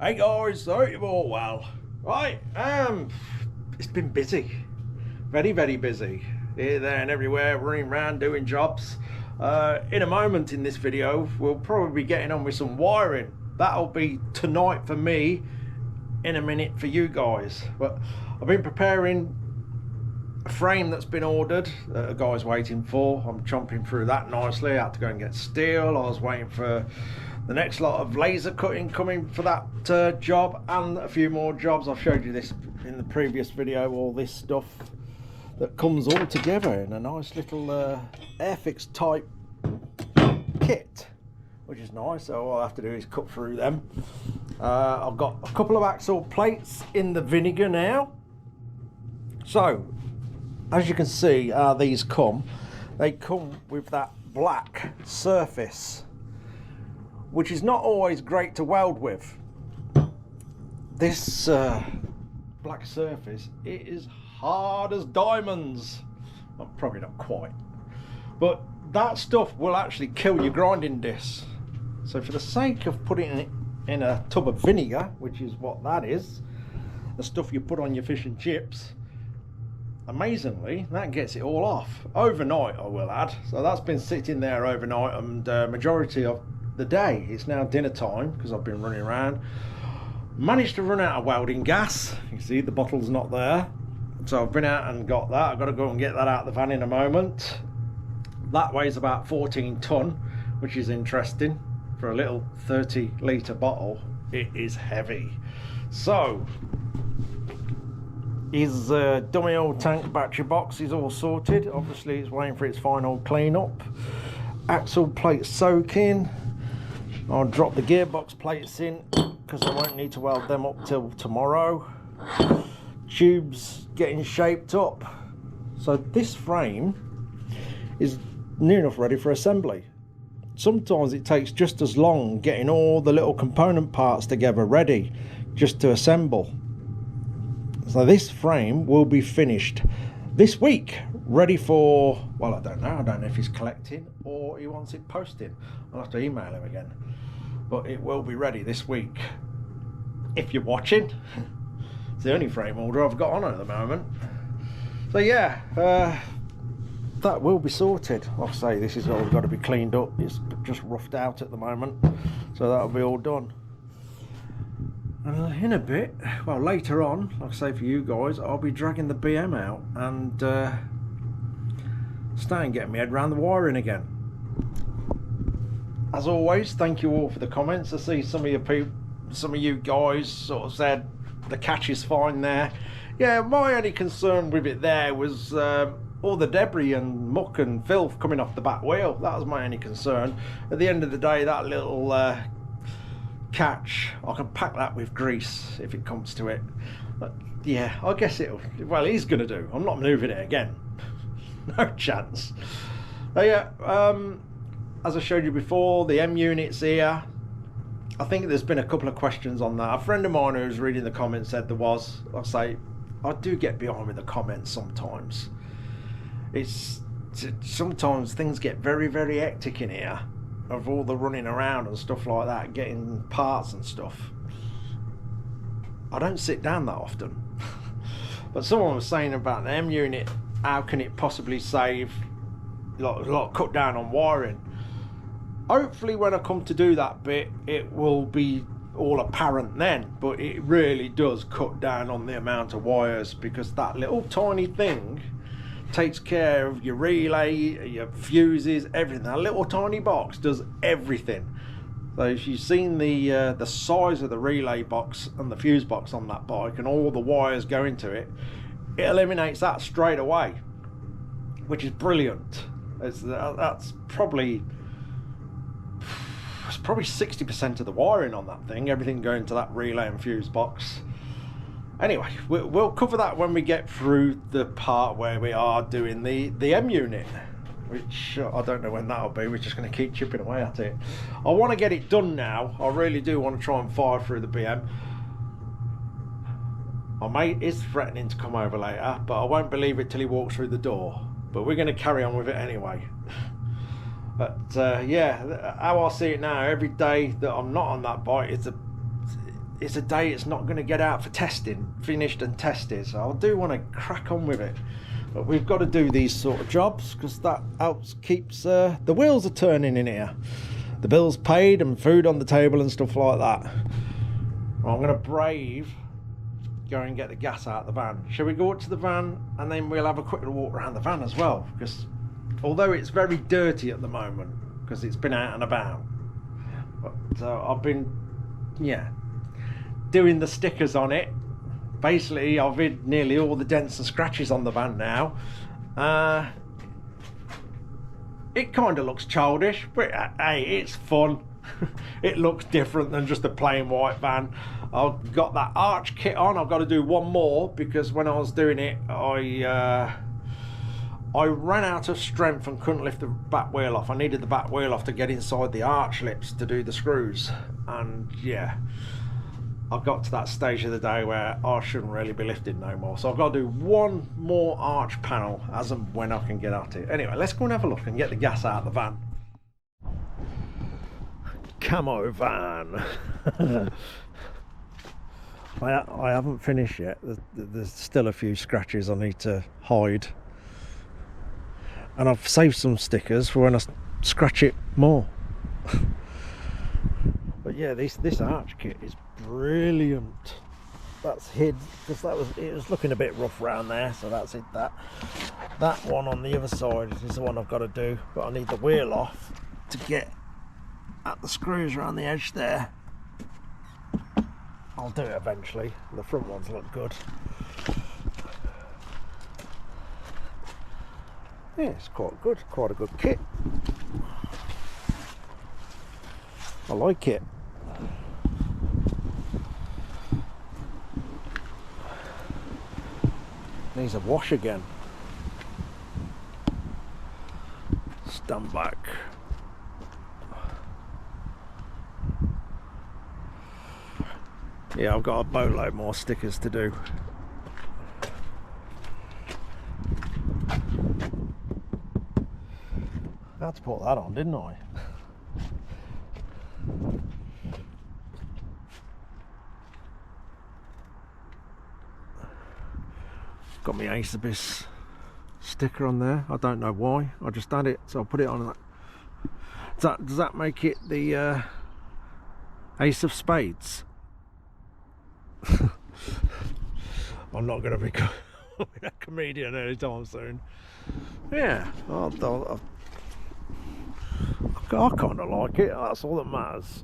Hey guys, hope you're all well. Right, it's been busy. Very busy. Here, there and everywhere, running around doing jobs. In a moment in this video, we'll probably be getting on with some wiring. That'll be tonight for me, in a minute for you guys. But I've been preparing a frame that's been ordered that a guy's waiting for. I'm chomping through that nicely. I had to go and get steel. I was waiting for the next lot of laser cutting coming for that job, and a few more jobs. I've showed you this in the previous video, all this stuff that comes all together in a nice little Airfix type kit, which is nice. So all I have to do is cut through them. I've got a couple of axle plates in the vinegar now. So as you can see, these they come with that black surface, which is not always great to weld with. This black surface, it is hard as diamonds. Well, probably not quite, but that stuff will actually kill your grinding discs. So for the sake of putting it in a tub of vinegar, which is what that is, the stuff you put on your fish and chips, amazingly that gets it all off overnight, I will add. So that's been sitting there overnight, and majority of the day, it's now dinner time because I've been running around. Managed to run out of welding gas. You see the bottle's not there, so I've been out and got that. I've got to go and get that out of the van in a moment. That weighs about 14 ton, which is interesting for a little 30-litre bottle. It is heavy. So his dummy old tank battery box is all sorted. Obviously it's waiting for its final clean up. Axle plate soaking. I'll drop the gearbox plates in because I won't need to weld them up till tomorrow. Tubes getting shaped up. So this frame is near enough ready for assembly. Sometimes it takes just as long getting all the little component parts together ready just to assemble. So this frame will be finished this week, ready for, well, I don't know if he's collecting or he wants it posted. I'll have to email him again, but it will be ready this week if you're watching. It's the only frame order I've got on at the moment. So yeah, that will be sorted. Like I say, this is all got to be cleaned up. It's just roughed out at the moment, so that'll be all done. And in a bit, well, later on, like I say, for you guys, I'll be dragging the BM out and starting getting my head around the wiring again. As always, thank you all for the comments. I see some of you guys sort of said the catch is fine there. Yeah, my only concern with it there was all the debris and muck and filth coming off the back wheel. That was my only concern. At the end of the day, that little catch, I can pack that with grease if it comes to it. But yeah, I guess he's gonna do. I'm not moving it again. No chance. So yeah, as I showed you before, the M unit's here. I think there's been a couple of questions on that. A friend of mine who was reading the comments said there was. I'll say I do get behind with the comments sometimes. Sometimes things get very hectic in here, of all the running around and stuff like that, getting parts and stuff. I don't sit down that often. But someone was saying about the M unit, how can it possibly save cut down on wiring? Hopefully when I come to do that bit, it will be all apparent then, but it really does cut down on the amount of wires, because that little tiny thing takes care of your relay, your fuses, everything. That little tiny box does everything. So if you've seen the size of the relay box and the fuse box on that bike and all the wires go into it, it eliminates that straight away, which is brilliant. That's probably 60% of the wiring on that thing, everything going to that relay and fuse box. Anyway, we'll cover that when we get through the part where we are doing the M unit, which I don't know when that'll be. We're just going to keep chipping away at it. I want to get it done now. I really do want to try and fire through the BM. My mate is threatening to come over later, but I won't believe it till he walks through the door. But we're going to carry on with it anyway. But yeah, how I see it now, every day that I'm not on that bike, it's a day it's not going to get out for testing, finished and tested. So I do want to crack on with it. But we've got to do these sort of jobs because that helps keeps the wheels are turning in here. The bills paid and food on the table and stuff like that. Well, I'm going to go and get the gas out of the van. Shall we go up to the van and then we'll have a quick walk around the van as well? Because although it's very dirty at the moment because it's been out and about, but I've been doing the stickers on it. Basically I've hid nearly all the dents and scratches on the van now. It kind of looks childish, but hey, it's fun. It looks different than just a plain white van. I've got that arch kit on. I've got to do one more because when I was doing it, I ran out of strength and couldn't lift the back wheel off. I needed the back wheel off to get inside the arch lips to do the screws. And yeah, I've got to that stage of the day where I shouldn't really be lifting no more. So I've got to do one more arch panel as and when I can get at it. Anyway, let's go and have a look and get the gas out of the van. Camo van. I haven't finished yet. There's still a few scratches I need to hide. And I've saved some stickers for when I scratch it more. But yeah, this arch kit is brilliant. That's hid because it was looking a bit rough around there, so that's it. That one on the other side is the one I've got to do, but I need the wheel off to get at the screws around the edge there. I'll do it eventually. The front ones look good. Yeah, it's quite good, quite a good kit. I like it. Needs a wash again. Stand back. Yeah, I've got a boatload more stickers to do. I had to put that on, didn't I? Got my Ace Abyss sticker on there. I don't know why. I just had it, so I'll put it on. Does that make it the Ace of Spades? I'm not going to become a comedian anytime soon. Yeah, I kind of like it. That's all that matters.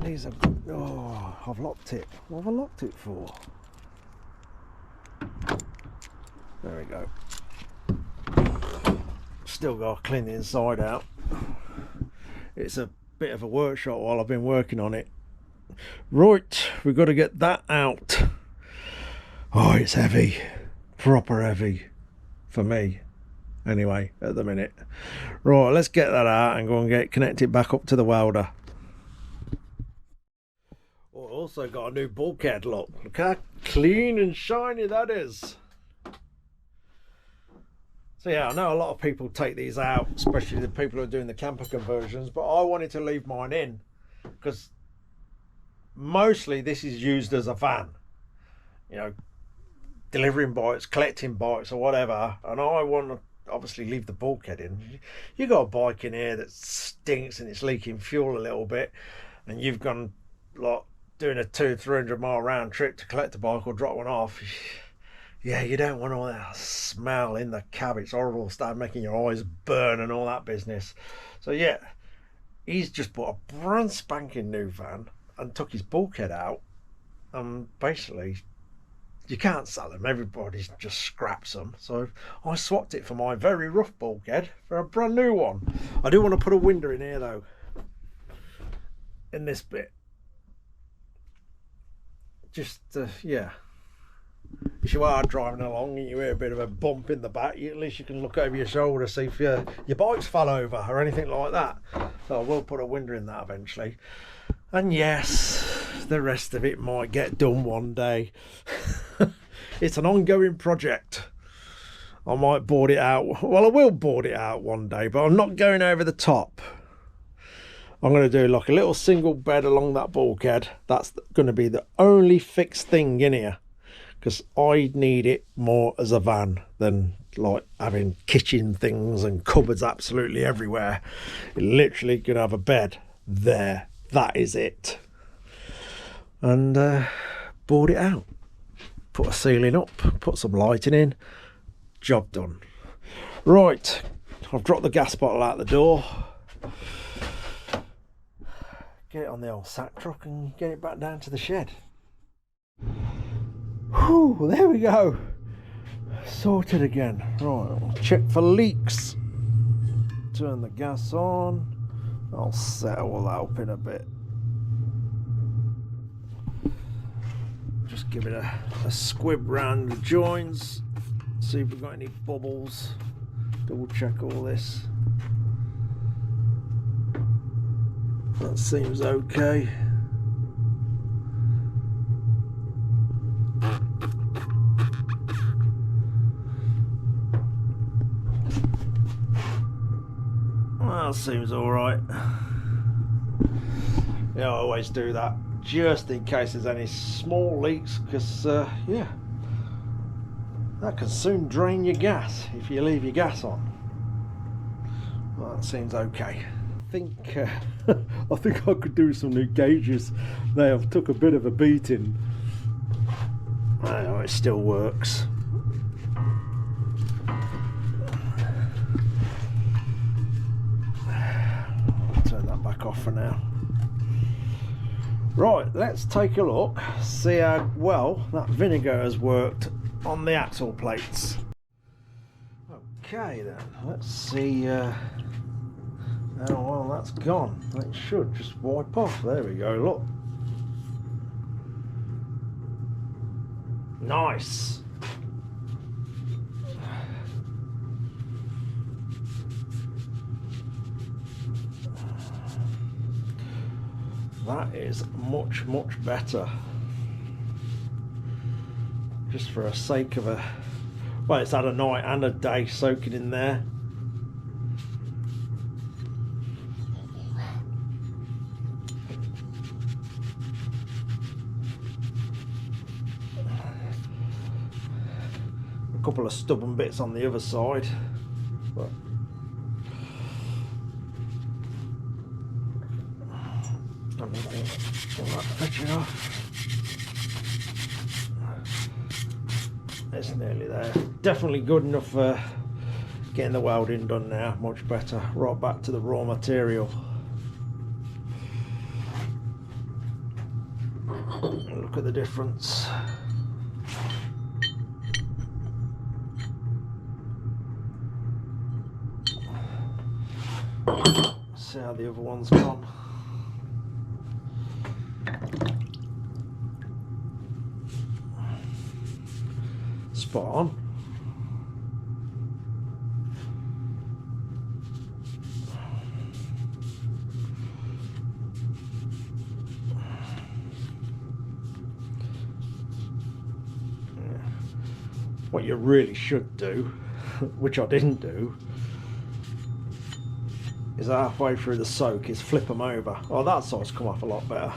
These are. Oh, I've locked it. What have I locked it for? There we go. Still got to clean the inside out. It's a bit of a workshop while I've been working on it. Right, we've got to get that out. Oh, it's heavy. Proper heavy. For me. Anyway, at the minute. Right, let's get that out and go and get connected back up to the welder. Oh, also got a new bulkhead, look. Look how clean and shiny that is. So yeah, I know a lot of people take these out, especially the people who are doing the camper conversions, but I wanted to leave mine in because mostly this is used as a van, you know, delivering bikes, collecting bikes or whatever, and I want to obviously leave the bulkhead in. You got a bike in here that stinks and it's leaking fuel a little bit, and you've gone like doing a 200-300 mile round trip to collect a bike or drop one off. Yeah, you don't want all that smell in the cab. It's horrible. Start making your eyes burn and all that business. So yeah, he's just bought a brand spanking new van and took his bulkhead out, and basically you can't sell them. Everybody's just scraps them. So I swapped it for my very rough bulkhead for a brand new one. I do want to put a window in here though, in this bit. Just yeah, if you are driving along and you hear a bit of a bump in the back, at least you can look over your shoulder, see if your bike's fell over or anything like that. So I will put a window in that eventually. And yes, the rest of it might get done one day. It's an ongoing project. I might board it out. Well, I will board it out one day, but I'm not going over the top. I'm going to do like a little single bed along that bulkhead. That's going to be the only fixed thing in here, because I need it more as a van than like having kitchen things and cupboards absolutely everywhere. You're literally going to have a bed there. That is it. And board it out. Put a ceiling up, put some lighting in. Job done. Right, I've dropped the gas bottle out the door. Get it on the old sack truck and get it back down to the shed. Whew, there we go. Sorted again. Right, I'll check for leaks. Turn the gas on. I'll set all that up in a bit. Just give it a squib round the joins. See if we've got any bubbles. Double check all this. That seems okay. Well, seems alright. Yeah, I always do that just in case there's any small leaks, because yeah, that can soon drain your gas if you leave your gas on. Well, that seems okay. I think I could do some new gauges. They have took a bit of a beating. Oh, it still works. I'll turn that back off for now. Right, let's take a look, see how well that vinegar has worked on the axle plates. Okay then, let's see how well that's gone. It should just wipe off. There we go, look. Nice. That is much better. Just for a sake of a, well, it's had a night and a day soaking in there. A couple of stubborn bits on the other side, but it's nearly there. Definitely good enough for getting the welding done now. Much better. Right back to the raw material. Look at the difference. See how the other one's gone. Spot on. What you really should do, which I didn't do, is halfway through the soak is flip them over. Oh, that side's come off a lot better.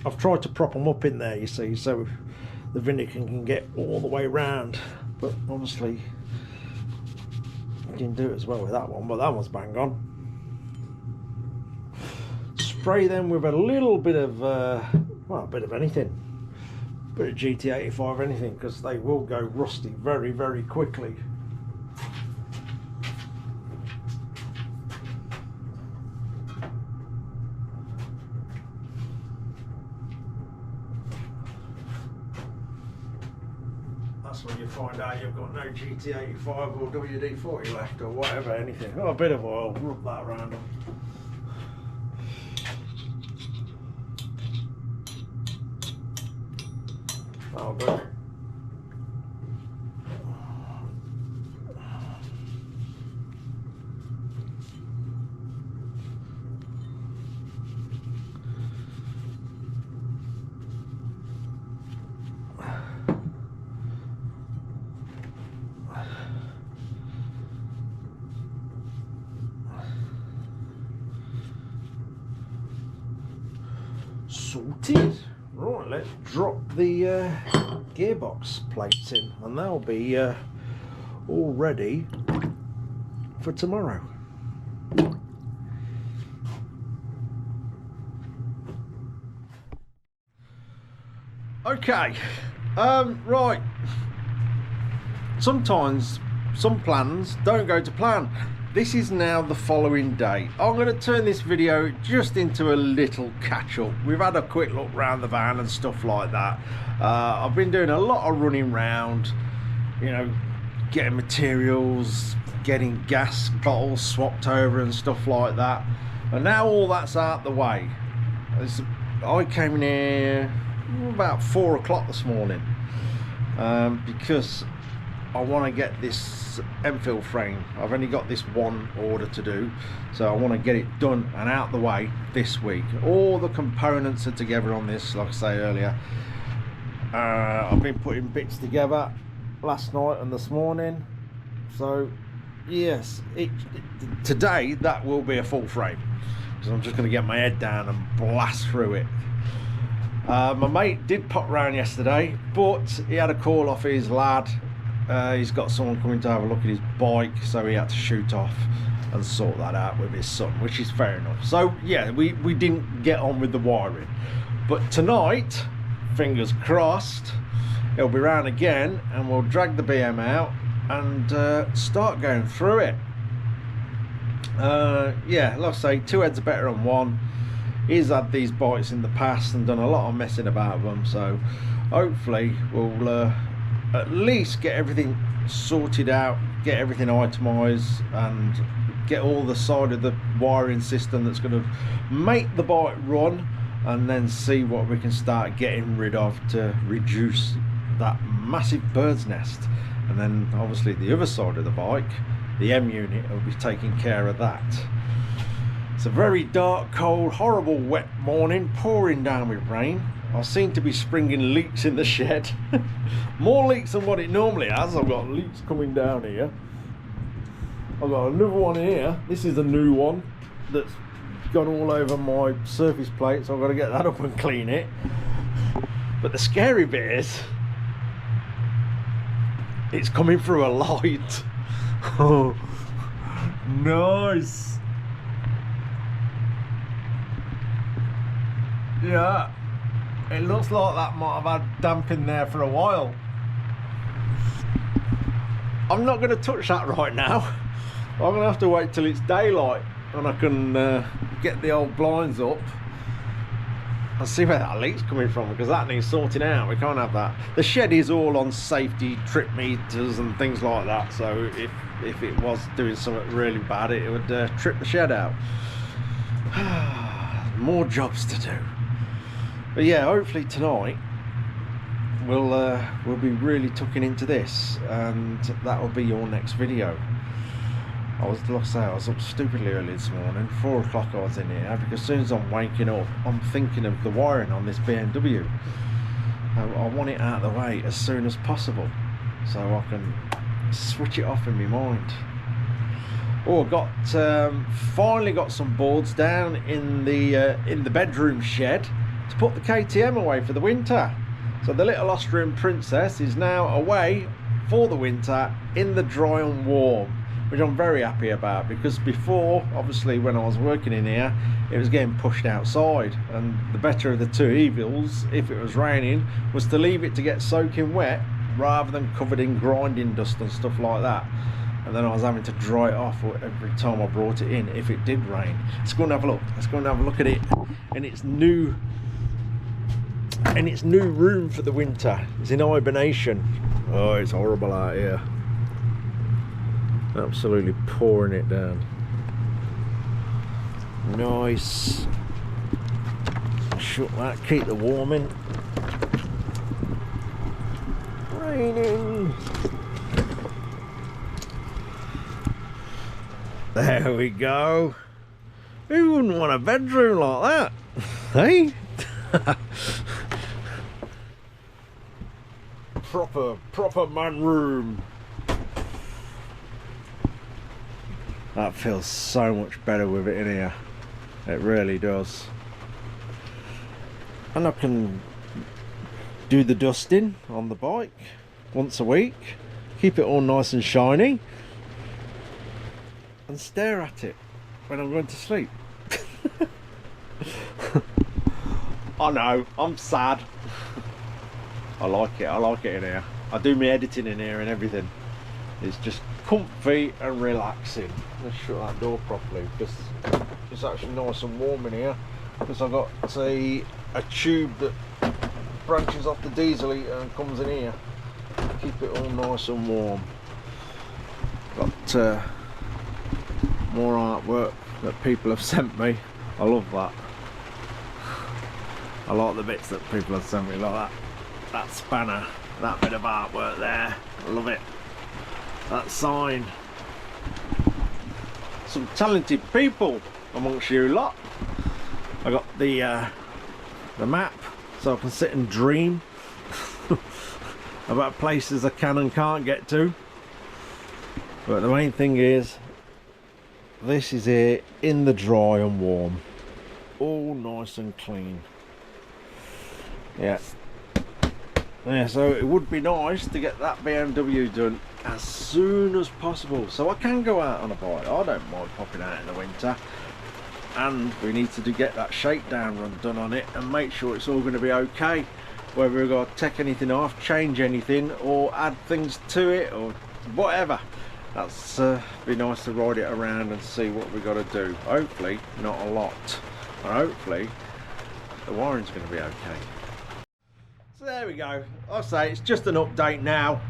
I've tried to prop them up in there, you see, so the vinegar can get all the way round, but obviously you can do it as well with that one, but that one's bang on. Spray them with a little bit of well, a bit of anything, a bit of GT85 or anything, because they will go rusty very quickly. That's when you find out you've got no GT85 or WD-40 left or whatever, anything. Oh, a bit of oil, rub that around them. That'll do. sorted. Right, let's drop the gearbox plates in, and they'll be all ready for tomorrow. Okay, right. Sometimes some plans don't go to plan. This is now the following day. I'm going to turn this video just into a little catch-up. We've had a quick look around the van and stuff like that. I've been doing a lot of running round, you know, getting materials, getting gas bottles swapped over and stuff like that. And now all that's out the way. I came in here about 4 o'clock this morning because I want to get this Enfield frame. I've only got this one order to do, so I want to get it done and out the way this week. All the components are together on this, like I say earlier. I've been putting bits together last night and this morning, so yes, today that will be a full frame. So I'm just going to get my head down and blast through it. My mate did pop round yesterday, but he had a call off his lad. He's got someone coming to have a look at his bike, so he had to shoot off and sort that out with his son, which is fair enough. So yeah, we didn't get on with the wiring, but tonight, fingers crossed, he'll be round again and we'll drag the BM out and start going through it. Yeah, like I say, two heads are better than one. He's had these bikes in the past and done a lot of messing about with them, so hopefully we'll at least get everything sorted out, get everything itemised, and get all the side of the wiring system that's going to make the bike run, and then see what we can start getting rid of to reduce that massive bird's nest. And then obviously the other side of the bike, the M unit, will be taking care of that. It's a very dark, cold, horrible wet morning, pouring down with rain. I seem to be springing leaks in the shed. More leaks than what it normally has. I've got leaks coming down here. I've got another one here. This is a new one that's gone all over my surface plate, so I've got to get that up and clean it. But the scary bit is, it's coming through a light. Oh, nice. Yeah. It looks like that might have had damp in there for a while. I'm not going to touch that right now. I'm going to have to wait till it's daylight and I can get the old blinds up and see where that leak's coming from, because that needs sorting out. We can't have that. The shed is all on safety trip meters and things like that, so if it was doing something really bad, it would trip the shed out. More jobs to do. But yeah, hopefully tonight we'll be really tucking into this, and that will be your next video. I was up stupidly early this morning. 4 o'clock I was in here, because as soon as I'm waking up, I'm thinking of the wiring on this BMW. I want it out of the way as soon as possible, so I can switch it off in my mind. Oh, finally got some boards down in the bedroom shed to put the KTM away for the winter. So the little Austrian Princess is now away for the winter in the dry and warm, which I'm very happy about, because before, obviously when I was working in here, it was getting pushed outside, and the better of the two evils, if it was raining, was to leave it to get soaking wet rather than covered in grinding dust and stuff like that. And then I was having to dry it off every time I brought it in if it did rain. Let's go and have a look. Let's go and have a look at it in its new room for the winter. It's in hibernation. Oh, it's horrible out here. Absolutely pouring it down. Nice. Shut that, keep the warming. Raining. There we go. Who wouldn't want a bedroom like that? Hey? Proper man room. That feels so much better with it in here. It really does. and I can do the dusting on the bike once a week, keep it all nice and shiny, and stare at it when I'm going to sleep. I know, I'm sad. I like it in here. I do my editing in here and everything. It's just comfy and relaxing. Let's shut that door properly because it's actually nice and warm in here, because I've got a tube that branches off the diesel heater and comes in here. Keep it all nice and warm. Got more artwork that people have sent me. I love that. I like the bits that people have sent me, like that spanner, that bit of artwork there. I love it. That sign. Some talented people amongst you lot. I got the map so I can sit and dream about places I can and can't get to. But the main thing is, this is here in the dry and warm, all nice and clean. Yeah, so it would be nice to get that BMW done as soon as possible so I can go out on a bike. I don't mind popping out in the winter, and we need to get that shakedown run done on it and make sure it's all going to be okay, whether we've got to take anything off, change anything, or add things to it, or whatever. That's be nice to ride it around and see what we've got to do. Hopefully not a lot, and hopefully the wiring's going to be okay. So there we go. I'll say it's just an update now.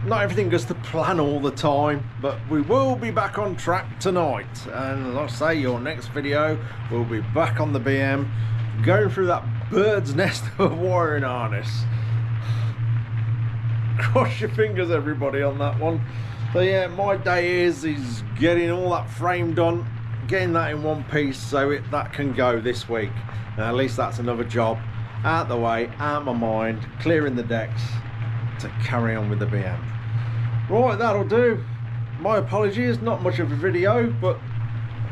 Not everything goes to plan all the time, but we will be back on track tonight. And like I say, your next video will be back on the BM, going through that bird's nest of a wiring harness. Cross your fingers, everybody, on that one. So yeah, my day is getting all that frame done, getting that in one piece so that can go this week. Now, at least that's another job out the way, out my mind, clearing the decks to carry on with the BM. Right, that'll do. My apologies, not much of a video, but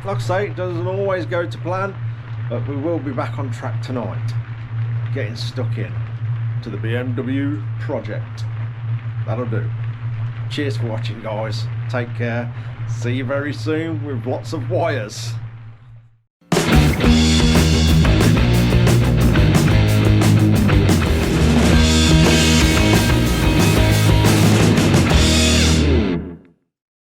like I say, it doesn't always go to plan, but we will be back on track tonight, getting stuck in to the BMW project. That'll do. Cheers for watching, guys. Take care. See you very soon with lots of wires.